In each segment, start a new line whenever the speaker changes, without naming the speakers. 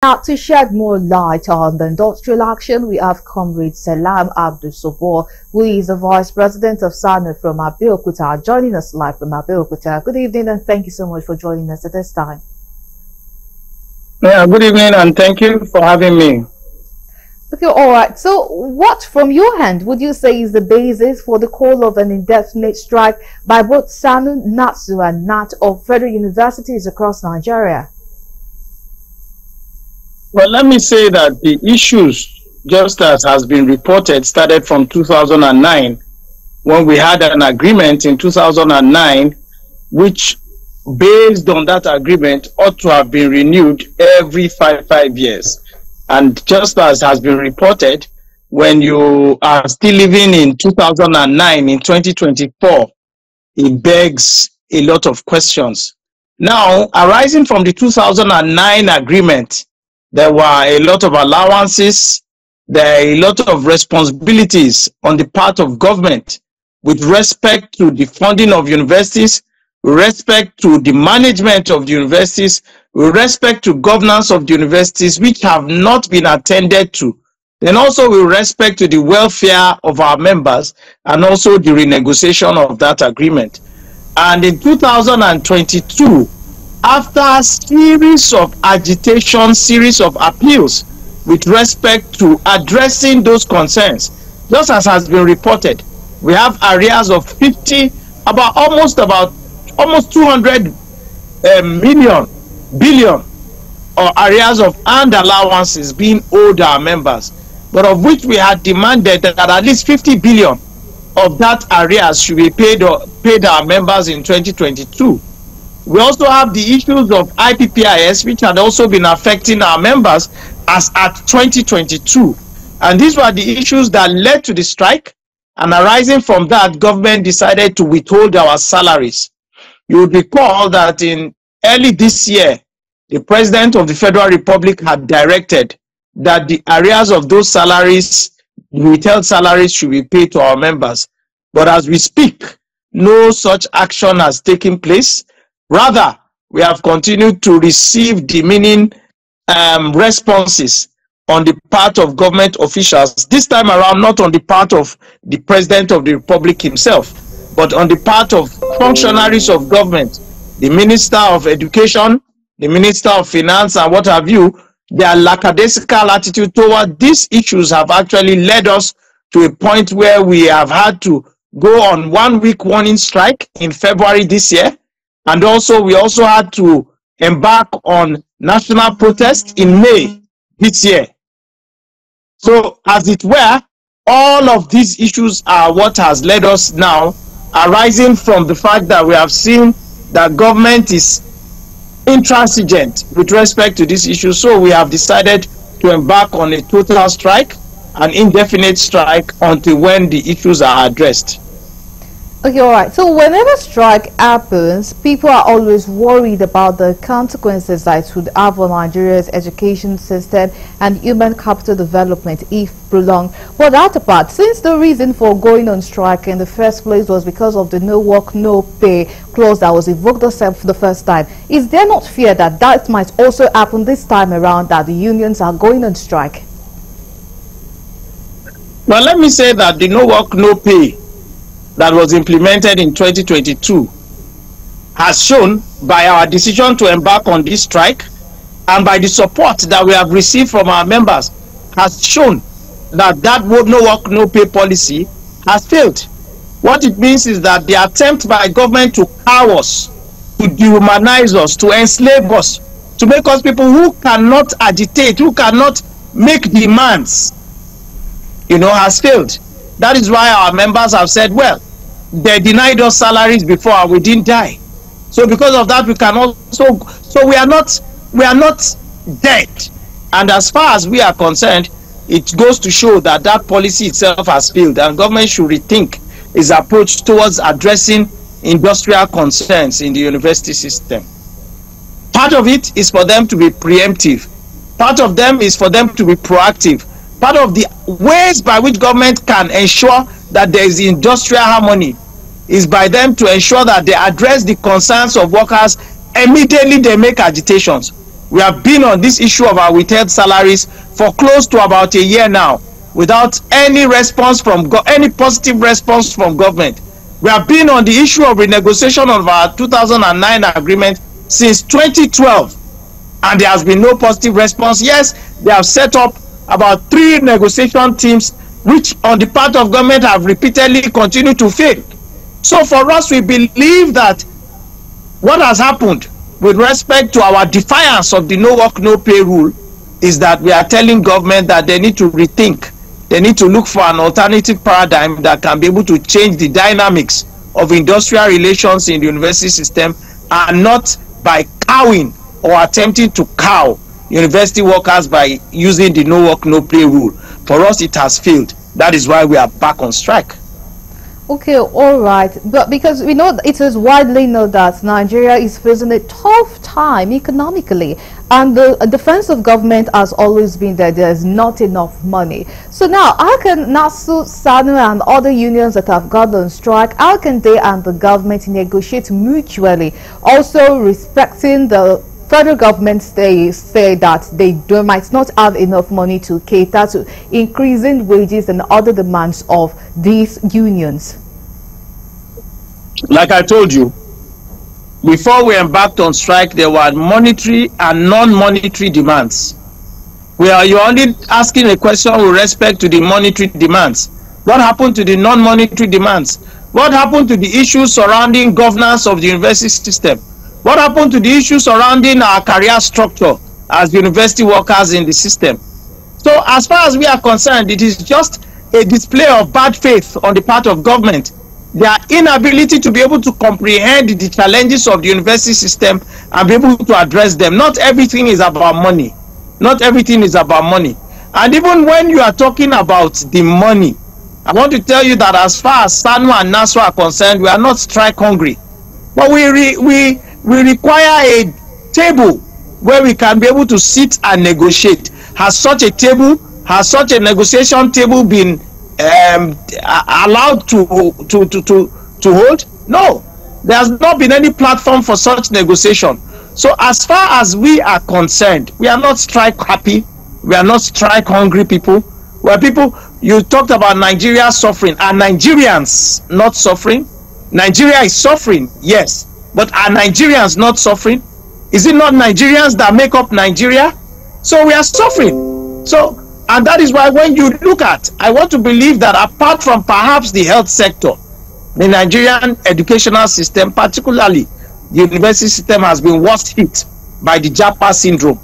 Now, to shed more light on the industrial action, we have Comrade Salaam Abdulsobour, who is the Vice President of SANU from Abeokuta, joining us live from Abeokuta. Good evening and thank you so much for joining us at this time.
Yeah, good evening and thank you for having me.
Okay, all right. So what, from your hand, would you say is the basis for the call of an indefinite strike by both SANU, NATSU and NAT of federal universities across Nigeria?
Well, let me say that the issues, just as has been reported, started from 2009, when we had an agreement in 2009, which, based on that agreement, ought to have been renewed every five years. And just as has been reported, when you are still living in 2009, in 2024, it begs a lot of questions. Now, arising from the 2009 agreement, there were a lot of allowances, there are a lot of responsibilities on the part of government with respect to the funding of universities, with respect to the management of the universities, with respect to governance of the universities, which have not been attended to. Then also with respect to the welfare of our members and also the renegotiation of that agreement. And in 2022, after a series of agitation, series of appeals with respect to addressing those concerns, just as has been reported, we have areas of almost 200 billion or areas of earned allowances being owed our members, but of which we had demanded that at least 50 billion of that areas should be paid our members in 2022. We also have the issues of IPPIS, which had also been affecting our members as at 2022. And these were the issues that led to the strike. And arising from that, government decided to withhold our salaries. You would recall that in early this year, the President of the Federal Republic had directed that the areas of those salaries, withheld salaries, should be paid to our members. But as we speak, no such action has taken place. Rather, we have continued to receive demeaning responses on the part of government officials. This time around, not on the part of the President of the Republic himself, but on the part of functionaries of government, the Minister of Education, the Minister of Finance, and what have you. Their lackadaisical attitude toward these issues have actually led us to a point where we have had to go on 1 week warning strike in February this year. And also, we also had to embark on national protest in May this year. So, as it were, all of these issues are what has led us now, arising from the fact that we have seen that government is intransigent with respect to this issue. So, we have decided to embark on a total strike, an indefinite strike, until when the issues are addressed.
Okay, all right. So whenever strike happens, people are always worried about the consequences that it would have on Nigeria's education system and human capital development if prolonged. But that apart, since the reason for going on strike in the first place was because of the no work, no pay clause that was invoked for the first time, is there not fear that that might also happen this time around, that the unions are going on strike?
Well, let me say that the no work, no pay that was implemented in 2022 has shown, by our decision to embark on this strike and by the support that we have received from our members, has shown that that no work, no pay policy has failed. What it means is that the attempt by government to cow us, to dehumanize us, to enslave us, to make us people who cannot agitate, who cannot make demands, has failed. That is why our members have said, well, they denied us salaries before and we didn't die. So because of that, we can also, so we are not dead. And as far as we are concerned, it goes to show that that policy itself has failed, and government should rethink its approach towards addressing industrial concerns in the university system. Part of it is for them to be preemptive. Part of them is for them to be proactive. Part of the ways by which government can ensure that there is industrial harmony is by them to ensure that they address the concerns of workers immediately they make agitations. We have been on this issue of our withheld salaries for close to about a year now, without any response from any positive response from government. We have been on the issue of renegotiation of our 2009 agreement since 2012, and there has been no positive response. Yes, they have set up about 3 negotiation teams, which on the part of government have repeatedly continued to fail. So for us, we believe that what has happened with respect to our defiance of the no work, no pay rule is that we are telling government that they need to rethink. They need to look for an alternative paradigm that can be able to change the dynamics of industrial relations in the university system, and not by cowing or attempting to cow university workers by using the no work, no pay rule. For us, it has failed. That is why we are back on strike.
Okay, all right, but because we know it is widely known that Nigeria is facing a tough time economically, and the defense of government has always been that there is not enough money. So now, how can NASU, SANU, and other unions that have gone on strike, how can they and the government negotiate mutually, also respecting the federal government say that they might not have enough money to cater to increasing wages and other demands of these unions?
Like I told you, before we embarked on strike, there were monetary and non-monetary demands. You're only asking a question with respect to the monetary demands. What happened to the non-monetary demands? What happened to the issues surrounding governance of the university system? What happened to the issues surrounding our career structure as university workers in the system? So as far as we are concerned, it is just a display of bad faith on the part of government. Their inability to be able to comprehend the challenges of the university system and be able to address them. Not everything is about money. Not everything is about money. And even when you are talking about the money, I want to tell you that as far as SANU and NASU are concerned, we are not strike hungry. But we require a table where we can be able to sit and negotiate. Has such a negotiation table been allowed to hold? No, there has not been any platform for such negotiation. So as far as we are concerned, we are not strike happy, we are not strike hungry people. Where people, you talked about Nigeria suffering. Are Nigerians not suffering? Nigeria is suffering, yes, but are Nigerians not suffering? Is it not Nigerians that make up Nigeria? So we are suffering. So, and that is why when you look at, I want to believe that apart from perhaps the health sector, the Nigerian educational system, particularly the university system, has been worst hit by the JAPA syndrome.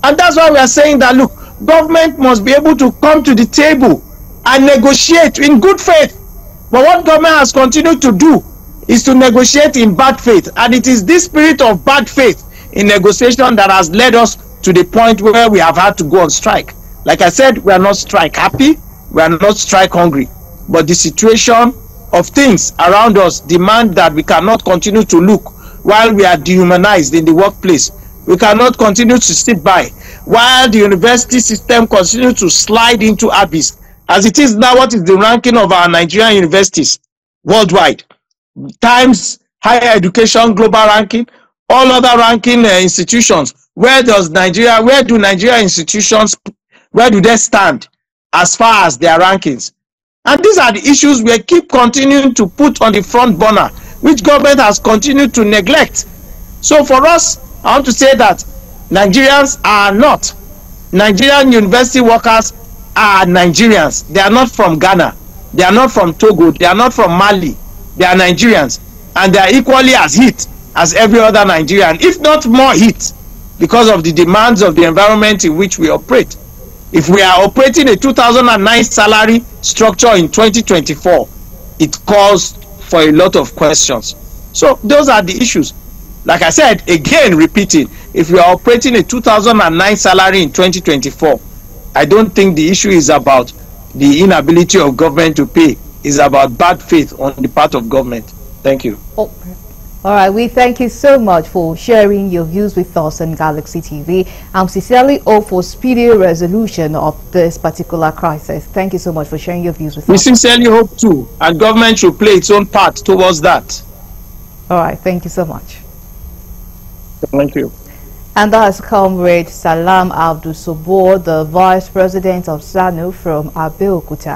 And that's why we are saying that, look, government must be able to come to the table and negotiate in good faith. But what government has continued to do is to negotiate in bad faith. And it is this spirit of bad faith in negotiation that has led us to the point where we have had to go on strike. Like I said, we are not strike happy, we are not strike hungry. But the situation of things around us demand that we cannot continue to look while we are dehumanized in the workplace. We cannot continue to sit by while the university system continues to slide into abyss. As it is now, what is the ranking of our Nigerian universities worldwide? Times Higher Education Global Ranking, all other ranking institutions. Where do Nigeria institutions, where do they stand as far as their rankings? And these are the issues we keep continuing to put on the front burner, which government has continued to neglect. So for us, I want to say that Nigerians are not. Nigerian university workers are Nigerians. They are not from Ghana. They are not from Togo. They are not from Mali. They are Nigerians. And they are equally as hit as every other Nigerian, if not more hit, because of the demands of the environment in which we operate. If we are operating a 2009 salary structure in 2024, it calls for a lot of questions. So those are the issues. Like I said, again repeating, if we are operating a 2009 salary in 2024, I don't think the issue is about the inability of government to pay. It's about bad faith on the part of government. Thank you.
Oh. All right, we thank you so much for sharing your views with us on Galaxy TV. I'm sincerely hope for speedy resolution of this particular crisis. Thank you so much for sharing your views with us.
We sincerely hope too, and government should play its own part towards that.
All right, thank you so much.
Thank you.
And that is Comrade Salaam Abdulsobour, the Vice President of SANU from Abeokuta.